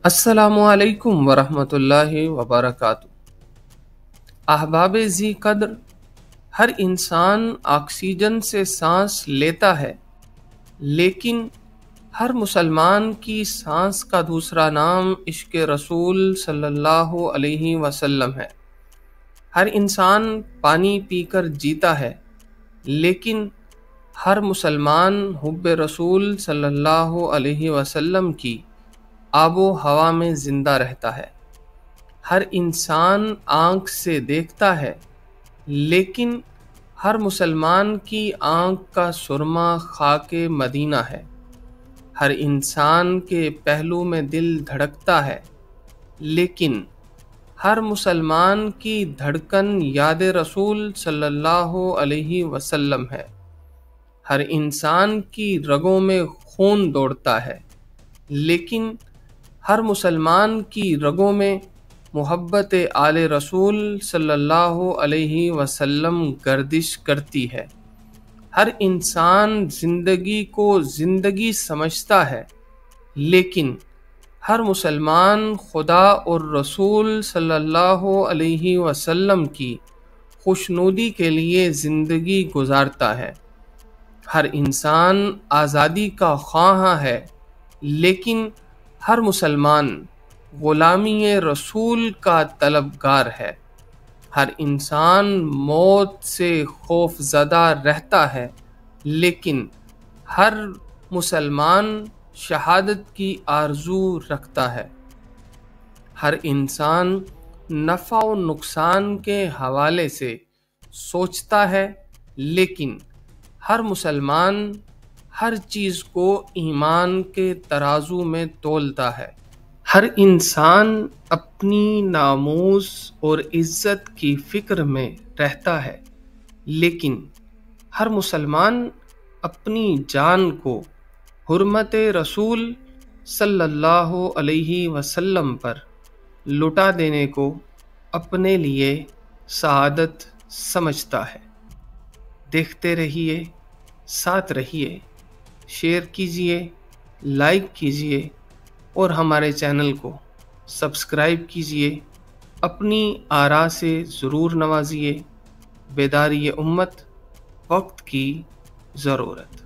السلام علیکم ورحمۃ اللہ وبرکاتہ۔ احباب ذی قدر، ہر انسان آکسیجن سے سانس لیتا ہے، لیکن ہر مسلمان کی سانس کا دوسرا نام عشق رسول صلی اللہ علیہ وسلم ہے۔ ہر انسان پانی پی کر جیتا ہے، لیکن ہر مسلمان حب رسول صلی اللہ علیہ وسلم کی آب و ہوا میں زندہ رہتا ہے۔ ہر انسان آنکھ سے دیکھتا ہے، لیکن ہر مسلمان کی آنکھ کا سرما خاک مدینہ ہے۔ ہر انسان کے پہلو میں دل دھڑکتا ہے، لیکن ہر مسلمان کی دھڑکن یاد رسول صلی اللہ علیہ وسلم ہے۔ ہر انسان کی رگوں میں خون دوڑتا ہے، لیکن ہر مسلمان کی رگوں میں محبت آل رسول صلی اللہ علیہ وسلم گردش کرتی ہے۔ ہر انسان زندگی کو زندگی سمجھتا ہے، لیکن ہر مسلمان خدا اور رسول صلی اللہ علیہ وسلم کی خوشنودی کے لیے زندگی گزارتا ہے۔ ہر انسان آزادی کا خواہاں ہے، لیکن ہر مسلمان غلامی رسول کا طلبگار ہے۔ ہر انسان موت سے خوف زدہ رہتا ہے، لیکن ہر مسلمان شہادت کی آرزو رکھتا ہے۔ ہر انسان نفع و نقصان کے حوالے سے سوچتا ہے، لیکن ہر مسلمان ہر چیز کو ایمان کے ترازو میں تولتا ہے۔ ہر انسان اپنی ناموس اور عزت کی فکر میں رہتا ہے، لیکن ہر مسلمان اپنی جان کو حرمت رسول صلی اللہ علیہ وسلم پر لٹا دینے کو اپنے لیے سعادت سمجھتا ہے۔ دیکھتے رہیے، ساتھ رہیے، شیئر کیجیے، لائک کیجیے اور ہمارے چینل کو سبسکرائب کیجیے۔ اپنی آراء سے ضرور نوازیے۔ بیداری امت، وقت کی ضرورت۔